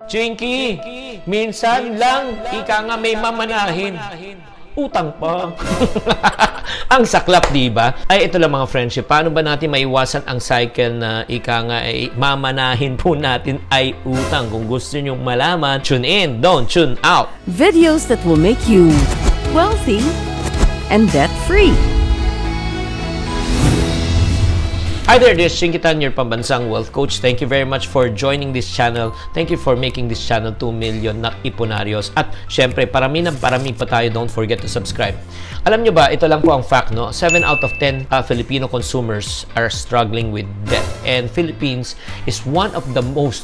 Chinky, minsan lang, ika nga may mamanahin. Utang pa. Ang saklap, diba? Ay, ito lang mga friendship. Paano ba natin maiwasan ang cycle na ika nga ay mamanahin po natin ay utang? Kung gusto nyong malaman, tune in, don't tune out. Videos that will make you wealthy and debt-free. Hi there, this is Chinky Tan, your pambansang wealth coach. Thank you very much for joining this channel. Thank you for making this channel 2 million na iponaryos. At syempre, parami pa tayo. Don't forget to subscribe. Alam nyo ba, ito lang po ang fact, no? 7 out of 10 Filipino consumers are struggling with debt. And Philippines is one of the most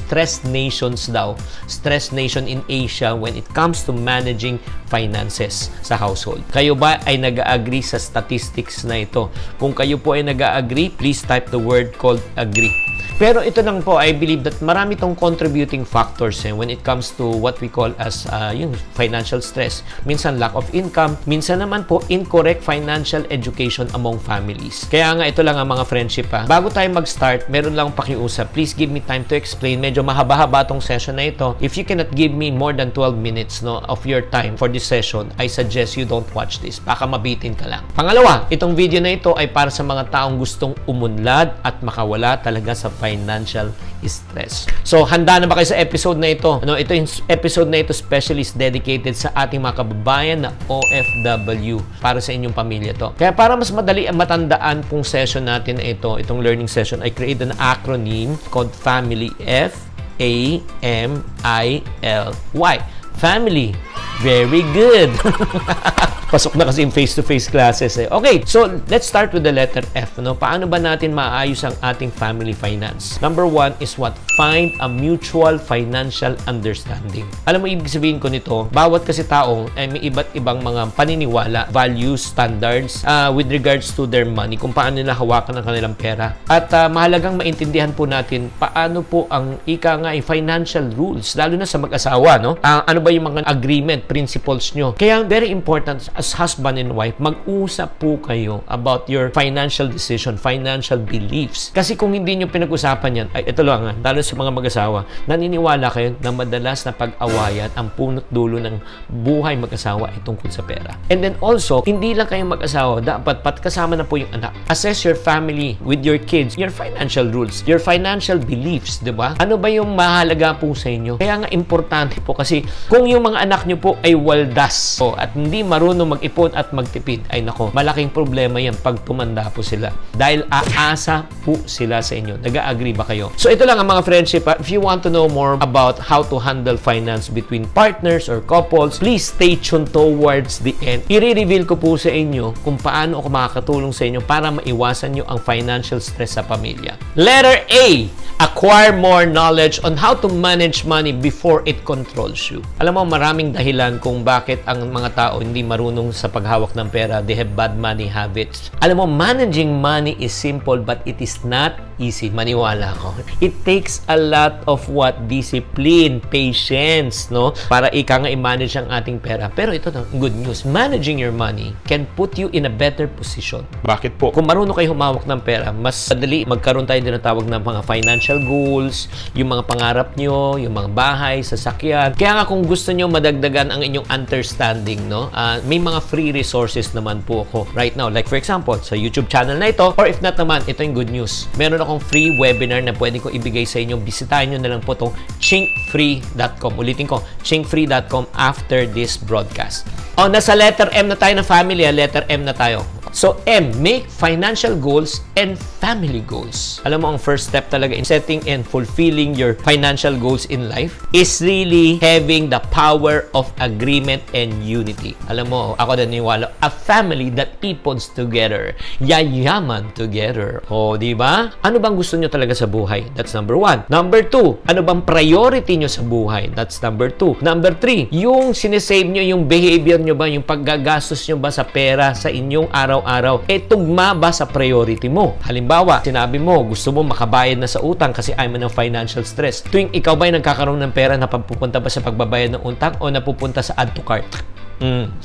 stressed nations daw. Stressed nation in Asia when it comes to managing finances sa household. Kayo ba ay nag-agree sa statistics na ito? Kung kayo po ay nag-agree, please type the word called agree. Pero ito lang po, I believe that marami tong contributing factors when it comes to what we call as yung financial stress. Minsan lack of income, minsan naman po incorrect financial education among families. Kaya nga ito lang ang mga friendship ha. Bago tayo mag-start, meron lang pakiusap. Please give me time to explain. Medyo mahaba-haba tong session na ito. If you cannot give me more than 12 minutes of your time for this session, I suggest you don't watch this. Baka mabitin ka lang. Pangalawa, itong video na ito ay para sa mga taong gustong umunlad at makawala talaga sa financial stress. So, handa na ba kayo sa episode na ito? Ito yung episode na ito specially is dedicated sa ating mga kababayan na OFW para sa inyong pamilya to. Kaya para mas madali ang matandaan pong session natin na ito, itong learning session, I created an acronym called FAMILY. F-A-M-I-L-Y. Family. Very good. Pasok na kasi yung face-to-face classes eh. Okay, so let's start with the letter F. Paano ba natin maayos ang ating family finance? Number 1 is what? Find a mutual financial understanding. Alam mo, ibig sabihin ko nito, bawat kasi tao ay may iba't ibang mga paniniwala, values, standards with regards to their money, kung paano nila hawakan ang kanilang pera. At mahalagang maintindihan po natin paano po ang ika nga ay financial rules, lalo na sa mag-asawa, no? Ano ba yung mga agreement, principles nyo? Kaya very important as husband and wife, mag-usap po kayo about your financial decision, financial beliefs. Kasi kung hindi nyo pinag-usapan yan, ay ito lang lalo sa mga mag-asawa, naniniwala kayo na madalas na pag-awayan ang punot dulo ng buhay mag-asawa ay tungkol sa pera. And then also, hindi lang kayo mag-asawa, dapat kasama na po yung anak. Assess your family with your kids, your financial rules, your financial beliefs, di ba? Ano ba yung mahalaga po sa inyo? Kaya nga importante po kasi kung yung mga anak nyo po ay waldas at hindi marunong mag-ipon at magtipid, ay nako, malaking problema yan pag tumanda po sila. Dahil aasa po sila sa inyo. Nag-agree ba kayo? So ito lang ang mga friendship. If you want to know more about how to handle finance between partners or couples, please stay tuned towards the end. I-reveal ko po sa inyo kung paano ako makakatulong sa inyo para maiwasan nyo ang financial stress sa pamilya. Letter A. Acquire more knowledge on how to manage money before it controls you. Alam mo, maraming dahilan kung bakit ang mga tao hindi marunong sa paghawak ng pera. They have bad money habits. Alam mo, managing money is simple but it is not easy. Maniwala ko. It takes a lot of what? Discipline, patience, no? Para ika nga i-manage ang ating pera. Pero ito na, good news. Managing your money can put you in a better position. Bakit po? Kung marunong kayo humawak ng pera, mas madali magkaroon tayo din ng tawag ng mga financial goals, yung mga pangarap nyo, yung mga bahay, sasakyan. Kaya nga kung gusto nyo madagdagan ang inyong understanding, no? May mga free resources naman po ako right now. Like for example, sa YouTube channel na ito, or if not naman, ito yung good news. Meron akong free webinar na pwede ko ibigay sa inyo. Bisitahin nyo na lang po itong chinkfree.com. Ulitin ko, chinkfree.com after this broadcast. Nasa letter M na tayo ng family. Letter M na tayo. So, M, make financial goals and family goals. Alam mo, ang first step talaga in setting and fulfilling your financial goals in life is really having the power of agreement and unity. Alam mo, ako naniniwala, a family that ipons together, yayaman together. Di ba? Ano bang gusto nyo talaga sa buhay? That's number 1. Number 2, ano bang priority nyo sa buhay? That's number 2. Number 3, yung sinesave nyo, yung behavior nyo ba, yung paggagastos nyo ba sa pera sa inyong araw-araw, tugma ba sa priority mo? Halimbawa, sinabi mo, gusto mo makabayad na sa utang kasi ayaw mo ng financial stress. Tuwing ikaw ba'y nagkakaroon ng pera, napupunta ba sa pagbabayad ng utang o napupunta sa add to cart?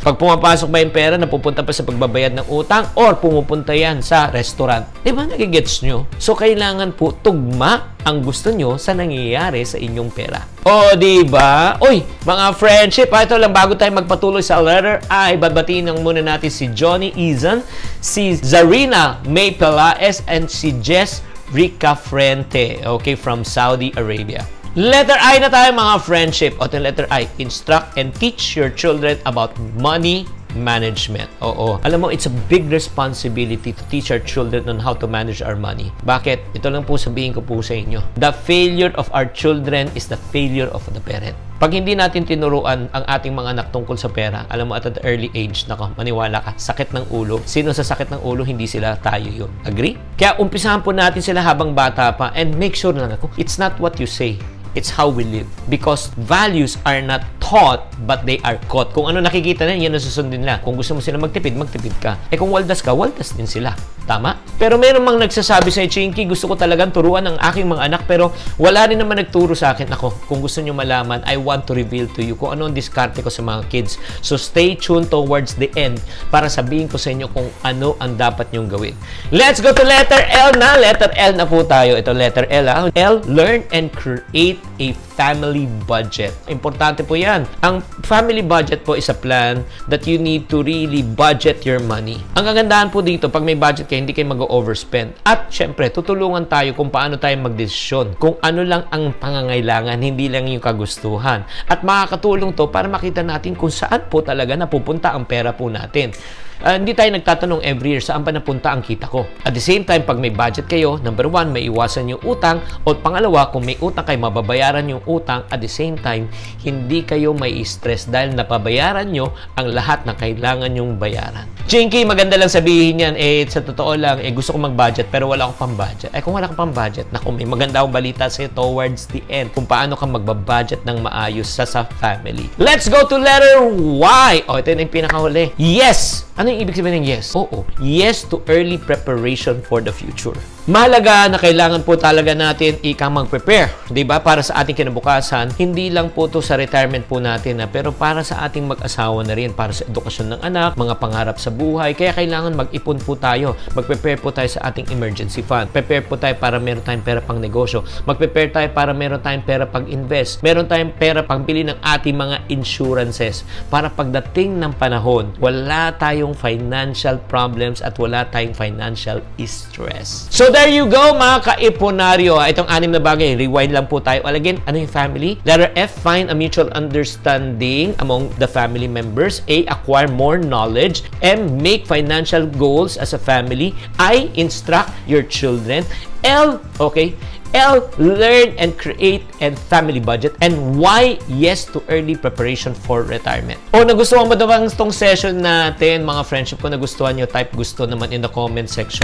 Pag pumapasok ba yung pera, napupunta pa sa pagbabayad ng utang or pumupunta yan sa restaurant. Di ba nagigets nyo? So, kailangan po tugma ang gusto nyo sa nangyayari sa inyong pera. O, di ba? Uy, mga friendship, ito lang bago tayo magpatuloy sa letter I, babatiin lang muna natin si Johnny Izan, si Zarina May Pelaez, and si Jess Rica Frente, okay, from Saudi Arabia. Letter I na tayo, mga friendship. O, letter I, instruct and teach your children about money management. Oo. Alam mo, it's a big responsibility to teach our children on how to manage our money. Bakit? Ito lang po sabihin ko po sa inyo. The failure of our children is the failure of the parent. Pag hindi natin tinuruan ang ating mga anak tungkol sa pera, alam mo, at an early age, nako, maniwala ka, sakit ng ulo. Sino sa sakit ng ulo, hindi sila, tayo yun. Agree? Kaya umpisahan po natin sila habang bata pa, and make sure lang ako, it's not what you say. It's how we live. Because values are not taught, but they are caught. Kung ano nakikita na, yan ang susundin nila. Kung gusto mo sila magtipid, magtipid ka. Eh kung waldas ka, waldas din sila. Tama? Pero meron mang nagsasabi sa Chinky, gusto ko talagang turuan ang aking mga anak, pero wala rin naman nagturo sa akin. Ako, kung gusto nyo malaman, I want to reveal to you kung ano ang diskarte ko sa mga kids. So stay tuned towards the end para sabihin ko sa inyo kung ano ang dapat nyong gawin. Let's go to letter L na. Letter L na po tayo. Ito letter L. L, learn and create a family budget. Importante po yan. Ang family budget po is a plan that you need to really budget your money. Ang kagandahan po dito, pag may budget kayo, hindi kayo mag-overspend. At syempre, tutulungan tayo kung paano tayo magdesisyon. Kung ano lang ang pangangailangan, hindi lang yung kagustuhan. At makakatulong to para makita natin kung saan po talaga napupunta ang pera po natin. Hindi tayo nagtatanong every year saan ba napunta ang kita ko. At the same time, pag may budget kayo, number one, may iwasan yung utang. O pangalawa, kung may utang kayo, mababayaran yung utang. At the same time, hindi kayo may stress dahil napabayaran nyo ang lahat na kailangan nyong bayaran. Chinky, maganda lang sabihin yan, sa totoo lang, gusto ko mag-budget pero wala akong pang-budget. Kung wala akong pang-budget, naku, may maganda akong balita sa'yo towards the end kung paano ka magbabudget ng maayos sa family. Let's go to letter Y. Ito yung pinakahuli. Yes! Ano yung ibig sabihin ng yes? Oo. Yes to early preparation for the future. Mahalaga na kailangan po talaga natin mag-prepare, 'di ba? Para sa ating kinabukasan, hindi lang po 'to sa retirement po natin, pero para sa ating mag-asawa na rin, para sa edukasyon ng anak, mga pangarap sa buhay. Kaya kailangan mag-ipon po tayo. Mag-prepare po tayo sa ating emergency fund. Prepare po tayo para meron tayong pera pang negosyo. Mag-prepare tayo para meron tayong pera pag-invest. Meron tayong pera pang bili ng ating mga insurances para pagdating ng panahon, wala tayong financial problems at wala tayong financial stress. So there you go, mga kaiponaryo. Itong 6 na bagay, rewind lang po tayo. Again, ano yung family? Letter F, find a mutual understanding among the family members. A, acquire more knowledge. M, make financial goals as a family. I, instruct your children. L, okay, L, learn and create and family budget. And Y, yes to early preparation for retirement. O nagustuhan mo daw itong session natin, mga friendship ko, nagustuhan nyo, type gusto naman in the comment section.